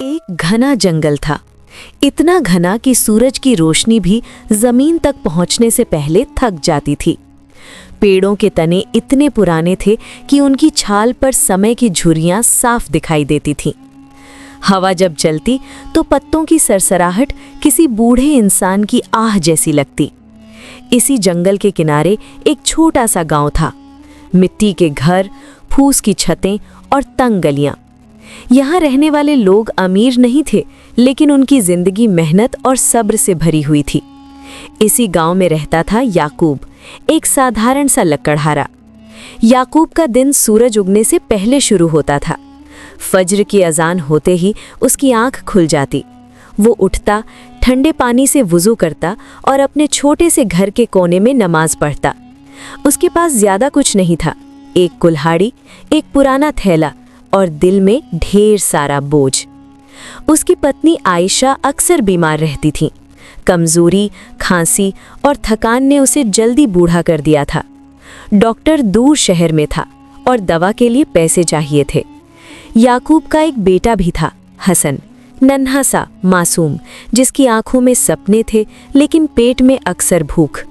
एक घना जंगल था। इतना घना कि सूरज की रोशनी भी जमीन तक पहुंचने से पहले थक जाती थी। पेड़ों के तने इतने पुराने थे कि उनकी छाल पर समय की झुर्रियां साफ दिखाई देती थीं। हवा जब चलती तो पत्तों की सरसराहट किसी बूढ़े इंसान की आह जैसी लगती। इसी जंगल के किनारे एक छोटा सा गांव था। मिट्टी के घर, फूस की छतें और तंग गलियां। यहाँ रहने वाले लोग अमीर नहीं थे, लेकिन उनकी जिंदगी मेहनत और सब्र से भरी हुई थी। इसी गांव में रहता था याकूब, एक साधारण सा लकड़हारा। याकूब का दिन सूरज उगने से पहले शुरू होता था। फज्र की अजान होते ही उसकी आंख खुल जाती। वो उठता, ठंडे पानी से वुज़ू करता और अपने छोटे से घर के कोने में नमाज पढ़ता। उसके पास ज्यादा कुछ नहीं था, एक कुल्हाड़ी, एक पुराना थैला और दिल में ढेर सारा बोझ। उसकी पत्नी आयशा अक्सर बीमार रहती थी। कमजोरी, खांसी और थकान ने उसे जल्दी बूढ़ा कर दिया था। डॉक्टर दूर शहर में था और दवा के लिए पैसे चाहिए थे। याकूब का एक बेटा भी था, हसन, नन्हा सा मासूम, जिसकी आंखों में सपने थे लेकिन पेट में अक्सर भूख।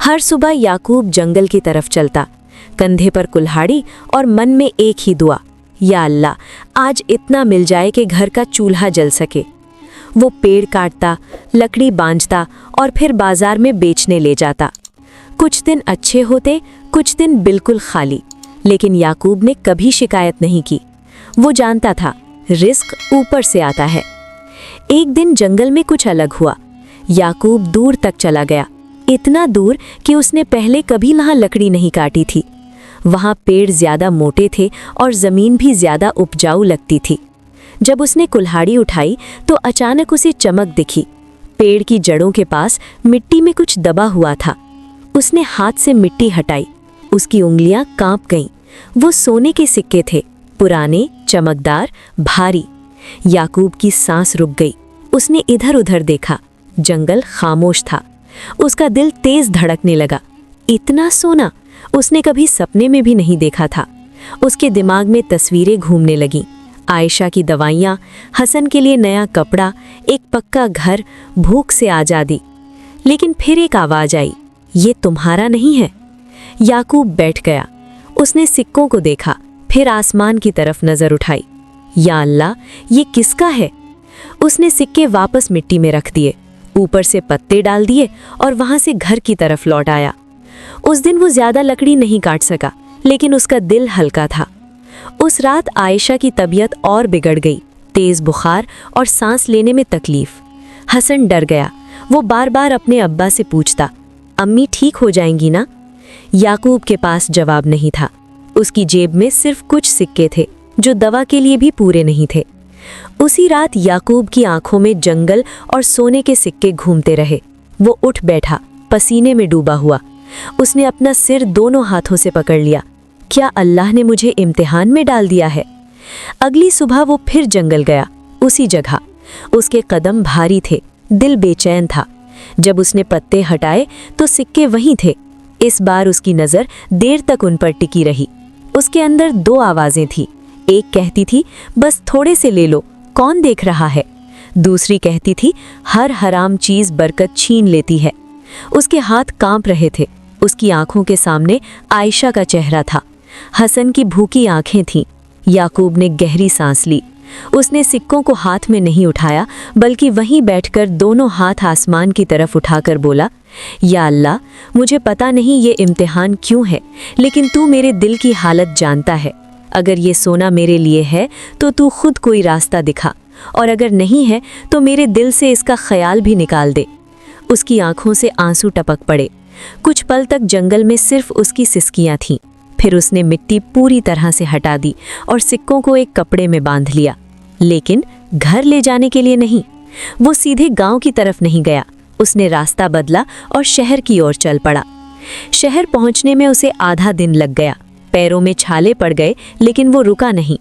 हर सुबह याकूब जंगल की तरफ चलता, कंधे पर कुल्हाड़ी और मन में एक ही दुआ, या अल्लाह, आज इतना मिल जाए कि घर का चूल्हा जल सके। वो पेड़ काटता, लकड़ी बांझता और फिर बाजार में बेचने ले जाता। कुछ दिन अच्छे होते, कुछ दिन बिल्कुल खाली, लेकिन याकूब ने कभी शिकायत नहीं की। वो जानता था रिस्क ऊपर से आता है। एक दिन जंगल में कुछ अलग हुआ। याकूब दूर तक चला गया, इतना दूर कि उसने पहले कभी वहाँ लकड़ी नहीं काटी थी। वहाँ पेड़ ज्यादा मोटे थे और जमीन भी ज्यादा उपजाऊ लगती थी। जब उसने कुल्हाड़ी उठाई तो अचानक उसे चमक दिखी। पेड़ की जड़ों के पास मिट्टी में कुछ दबा हुआ था। उसने हाथ से मिट्टी हटाई, उसकी उंगलियां कांप गईं। वो सोने के सिक्के थे, पुराने, चमकदार, भारी। याकूब की सांस रुक गई। उसने इधर उधर देखा, जंगल खामोश था। उसका दिल तेज धड़कने लगा। इतना सोना उसने कभी सपने में भी नहीं देखा था। उसके दिमाग में तस्वीरें घूमने लगीं। आयशा की दवाइयाँ, हसन के लिए नया कपड़ा, एक पक्का घर, भूख से आज़ादी। लेकिन फिर एक आवाज़ आई, ये तुम्हारा नहीं है। याकूब बैठ गया। उसने सिक्कों को देखा, फिर आसमान की तरफ नज़र उठाई। या अल्लाह, ये किसका है? उसने सिक्के वापस मिट्टी में रख दिए, ऊपर से पत्ते डाल दिए और वहाँ से घर की तरफ लौट आया। उस दिन वो ज़्यादा लकड़ी नहीं काट सका, लेकिन उसका दिल हल्का था। उस रात आयशा की तबीयत और बिगड़ गई, तेज़ बुखार और सांस लेने में तकलीफ। हसन डर गया। वो बार बार अपने अब्बा से पूछता, अम्मी ठीक हो जाएंगी ना? याकूब के पास जवाब नहीं था। उसकी जेब में सिर्फ कुछ सिक्के थे जो दवा के लिए भी पूरे नहीं थे। उसी रात याकूब की आंखों में जंगल और सोने के सिक्के घूमते रहे। वो उठ बैठा, पसीने में डूबा हुआ। उसने अपना सिर दोनों हाथों से पकड़ लिया। क्या अल्लाह ने मुझे इम्तिहान में डाल दिया है? अगली सुबह वो फिर जंगल गया, उसी जगह। उसके कदम भारी थे, दिल बेचैन था। जब उसने पत्ते हटाए तो सिक्के वहीं थे। इस बार उसकी नज़र देर तक उन पर टिकी रही। उसके अंदर दो आवाज़ें थीं। एक कहती थी, बस थोड़े से ले लो, कौन देख रहा है? दूसरी कहती थी, हर हराम चीज़ बरकत छीन लेती है। उसके हाथ कांप रहे थे। उसकी आंखों के सामने आयशा का चेहरा था। हसन की भूखी आंखें थीं। याकूब ने गहरी सांस ली। उसने सिक्कों को हाथ में नहीं उठाया, बल्कि वहीं बैठकर दोनों हाथ आसमान की तरफ उठाकर बोला, या अल्लाह, मुझे पता नहीं ये इम्तिहान क्यों है, लेकिन तू मेरे दिल की हालत जानता है। अगर ये सोना मेरे लिए है तो तू खुद कोई रास्ता दिखा, और अगर नहीं है तो मेरे दिल से इसका ख्याल भी निकाल दे। उसकी आंखों से आंसू टपक पड़े। कुछ पल तक जंगल में सिर्फ उसकी सिसकियां थीं। फिर उसने मिट्टी पूरी तरह से हटा दी और सिक्कों को एक कपड़े में बांध लिया, लेकिन घर ले जाने के लिए नहीं। वो सीधे गांव की तरफ नहीं गया। उसने रास्ता बदला और शहर की ओर चल पड़ा। शहर पहुंचने में उसे आधा दिन लग गया। पैरों में छाले पड़ गए, लेकिन वो रुका नहीं।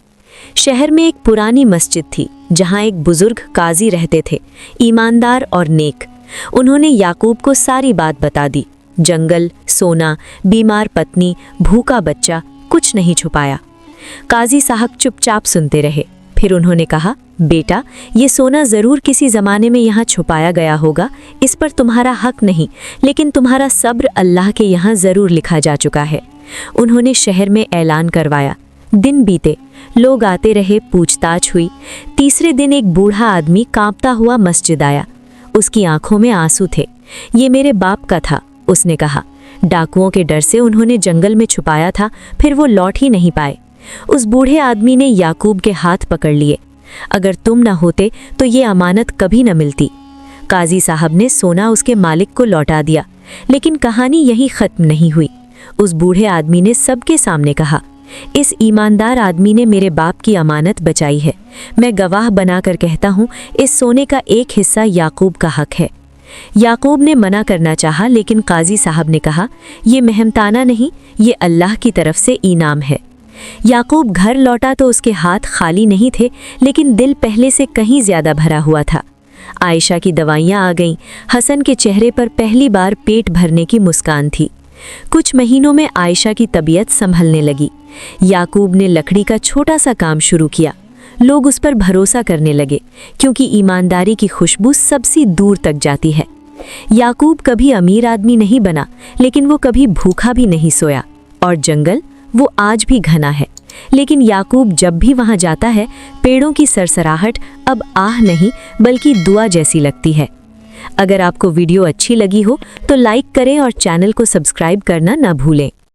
शहर में एक पुरानी मस्जिद थी, जहां एक बुजुर्ग काजी रहते थे, ईमानदार और नेक। उन्होंने याकूब को सारी बात बता दी। जंगल, सोना, बीमार पत्नी, भूखा बच्चा, कुछ नहीं छुपाया। काजी साहब चुपचाप सुनते रहे। फिर उन्होंने कहा, बेटा, ये सोना ज़रूर किसी ज़माने में यहाँ छुपाया गया होगा, इस पर तुम्हारा हक नहीं, लेकिन तुम्हारा सब्र अल्लाह के यहाँ ज़रूर लिखा जा चुका है। उन्होंने शहर में ऐलान करवाया। दिन बीते, लोग आते रहे, पूछताछ हुई। तीसरे दिन एक बूढ़ा आदमी कांपता हुआ मस्जिद आया। उसकी आंखों में आंसू थे। ये मेरे बाप का था, उसने कहा। डाकुओं के डर से उन्होंने जंगल में छुपाया था, फिर वो लौट ही नहीं पाए। उस बूढ़े आदमी ने याकूब के हाथ पकड़ लिए। अगर तुम न होते तो ये अमानत कभी न मिलती। काजी साहब ने सोना उसके मालिक को लौटा दिया, लेकिन कहानी यहीं ख़त्म नहीं हुई। उस बूढ़े आदमी ने सबके सामने कहा, इस ईमानदार आदमी ने मेरे बाप की अमानत बचाई है। मैं गवाह बनाकर कहता हूँ, इस सोने का एक हिस्सा याकूब का हक है। याकूब ने मना करना चाहा, लेकिन काजी साहब ने कहा, ये मेहमताना नहीं, ये अल्लाह की तरफ से इनाम है। याकूब घर लौटा तो उसके हाथ खाली नहीं थे, लेकिन दिल पहले से कहीं ज़्यादा भरा हुआ था। आयशा की दवाइयाँ आ गईं। हसन के चेहरे पर पहली बार पेट भरने की मुस्कान थी। कुछ महीनों में आयशा की तबीयत संभलने लगी। याकूब ने लकड़ी का छोटा सा काम शुरू किया। लोग उस पर भरोसा करने लगे, क्योंकि ईमानदारी की खुशबू सबसे दूर तक जाती है। याकूब कभी अमीर आदमी नहीं बना, लेकिन वो कभी भूखा भी नहीं सोया। और जंगल, वो आज भी घना है, लेकिन याकूब जब भी वहाँ जाता है, पेड़ों की सरसराहट अब आह नहीं बल्कि दुआ जैसी लगती है। अगर आपको वीडियो अच्छी लगी हो तो लाइक करें और चैनल को सब्सक्राइब करना न भूलें।